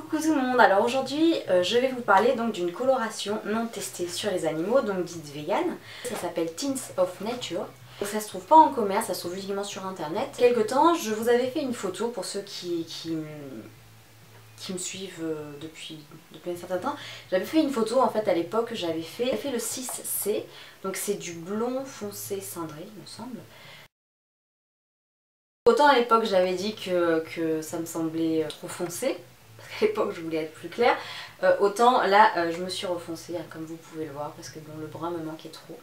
Coucou tout le monde, alors aujourd'hui je vais vous parler donc d'une coloration non testée sur les animaux, donc dite vegan. Ça s'appelle Tints of Nature. Ça se trouve pas en commerce, ça se trouve uniquement sur internet. Quelque temps je vous avais fait une photo pour ceux qui me suivent depuis un certain temps. J'avais fait une photo en fait à l'époque, j'avais fait le 6C, donc c'est du blond foncé cendré il me semble. Autant à l'époque j'avais dit que ça me semblait trop foncé, parce qu'à l'époque je voulais être plus claire, autant là je me suis refoncée comme vous pouvez le voir parce que bon, le brun me manquait trop.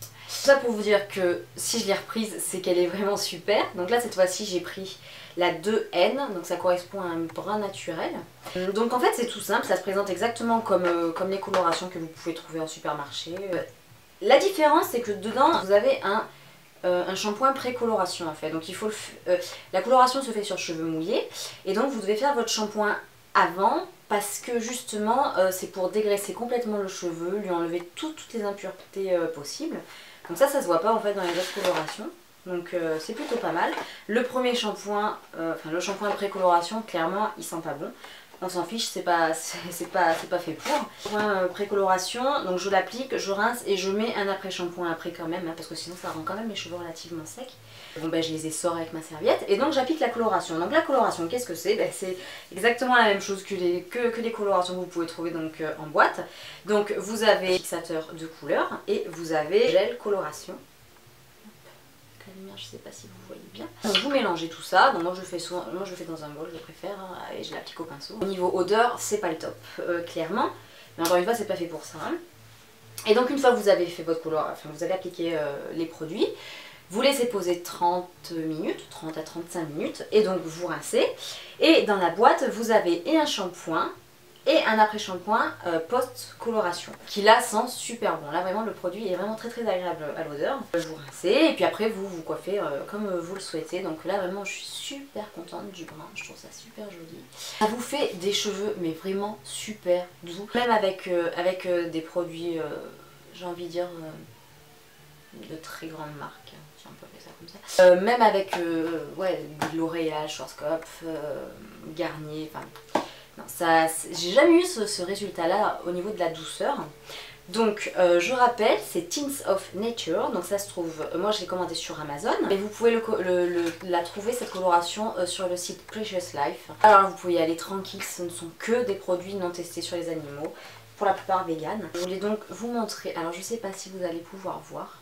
Tout ça pour vous dire que si je l'ai reprise c'est qu'elle est vraiment super. Donc là cette fois-ci j'ai pris la 2N, donc ça correspond à un brun naturel. Donc en fait c'est tout simple, ça se présente exactement comme les colorations que vous pouvez trouver en supermarché. La différence c'est que dedans vous avez un shampoing pré-coloration en fait, donc il faut la coloration se fait sur cheveux mouillés et donc vous devez faire votre shampoing avant parce que justement c'est pour dégraisser complètement le cheveu, lui enlever toutes les impuretés possibles. Donc ça se voit pas en fait dans les autres colorations, donc c'est plutôt pas mal. Le premier shampoing, le shampoing pré-coloration, clairement il sent pas bon. On s'en fiche, c'est pas fait pour. Pré-coloration, donc je l'applique, je rince et je mets un après-shampoing après quand même, hein, parce que sinon ça rend quand même mes cheveux relativement secs. Bon ben je les essore avec ma serviette et donc j'applique la coloration. Donc la coloration, qu'est-ce que c'est? Ben, c'est exactement la même chose que les colorations que vous pouvez trouver donc, en boîte. Donc vous avez un fixateur de couleur et vous avez gel coloration. La lumière, je sais pas si vous voyez bien. Donc vous mélangez tout ça, donc moi je fais dans un bol, je préfère, hein, et je l'applique au pinceau. Au niveau odeur, c'est pas le top, clairement, mais encore une fois c'est pas fait pour ça. Hein. Et donc une fois que vous avez fait votre coloration, vous avez appliqué les produits, vous laissez poser 30 minutes, 30 à 35 minutes, et donc vous rincez. Et dans la boîte, vous avez et un shampoing, et un après-shampoing post-coloration qui là sent super bon. Là vraiment le produit est vraiment très agréable à l'odeur. Vous rincez et puis après vous coiffez comme vous le souhaitez. Donc là vraiment je suis super contente du brun, je trouve ça super joli. Ça vous fait des cheveux mais vraiment super doux. Même avec des produits, j'ai envie de dire, de très grande marque, si on peut appeler ça comme ça. Même avec L'Oréal, Schwarzkopf, Garnier, enfin... J'ai jamais eu ce résultat là au niveau de la douceur. Donc je rappelle, c'est Tints of Nature, donc ça se trouve, moi je l'ai commandé sur Amazon et vous pouvez la trouver cette coloration sur le site Precious Life. Alors vous pouvez y aller tranquille, ce ne sont que des produits non testés sur les animaux, pour la plupart vegan. Je voulais donc vous montrer, alors je sais pas si vous allez pouvoir voir,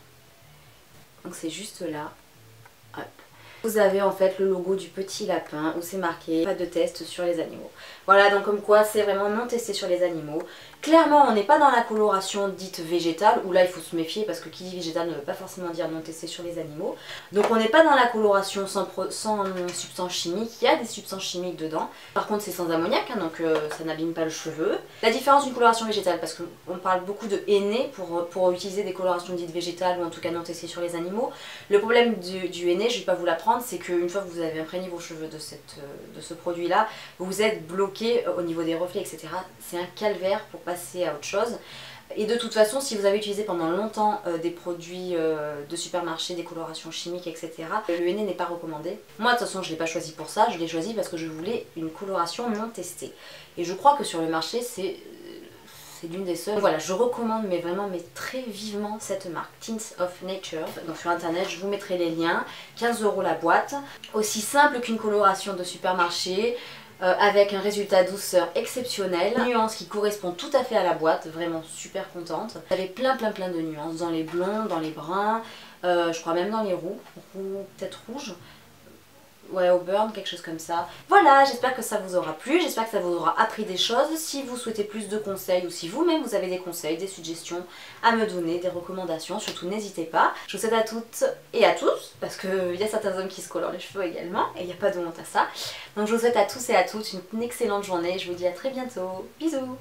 donc c'est juste là, hop. Vous avez en fait le logo du petit lapin où c'est marqué pas de test sur les animaux. Voilà, donc comme quoi c'est vraiment non testé sur les animaux. Clairement on n'est pas dans la coloration dite végétale où là il faut se méfier parce que qui dit végétal ne veut pas forcément dire non testé sur les animaux. Donc on n'est pas dans la coloration sans substances chimiques, il y a des substances chimiques dedans. Par contre c'est sans ammoniac, hein, donc ça n'abîme pas le cheveu. La différence d'une coloration végétale, parce qu'on parle beaucoup de henné pour utiliser des colorations dites végétales ou en tout cas non testées sur les animaux. Le problème du henné, je ne vais pas vous l'apprendre, c'est qu'une fois que vous avez imprégné vos cheveux de ce produit là, vous êtes bloqué au niveau des reflets, etc. C'est un calvaire pour passer à autre chose. Et de toute façon, si vous avez utilisé pendant longtemps des produits de supermarché, des colorations chimiques, etc., le henné n'est pas recommandé. Moi de toute façon je ne l'ai pas choisi pour ça, je l'ai choisi parce que je voulais une coloration non testée. Et je crois que sur le marché c'est l'une des seules. Voilà, je recommande mais très vivement cette marque, Tints of Nature. Donc sur internet je vous mettrai les liens, 15 € la boîte. Aussi simple qu'une coloration de supermarché, avec un résultat douceur exceptionnel, une nuance qui correspond tout à fait à la boîte, vraiment super contente. Vous avez plein de nuances, dans les blonds, dans les bruns, je crois même dans les roux, peut-être rouges. Ouais, au burn, quelque chose comme ça. Voilà, j'espère que ça vous aura plu, j'espère que ça vous aura appris des choses. Si vous souhaitez plus de conseils ou si vous-même vous avez des conseils, des suggestions à me donner, des recommandations, surtout n'hésitez pas. Je vous souhaite à toutes et à tous, parce qu'il y a certains hommes qui se colorent les cheveux également, et il n'y a pas de honte à ça. Donc je vous souhaite à tous et à toutes une excellente journée, je vous dis à très bientôt. Bisous!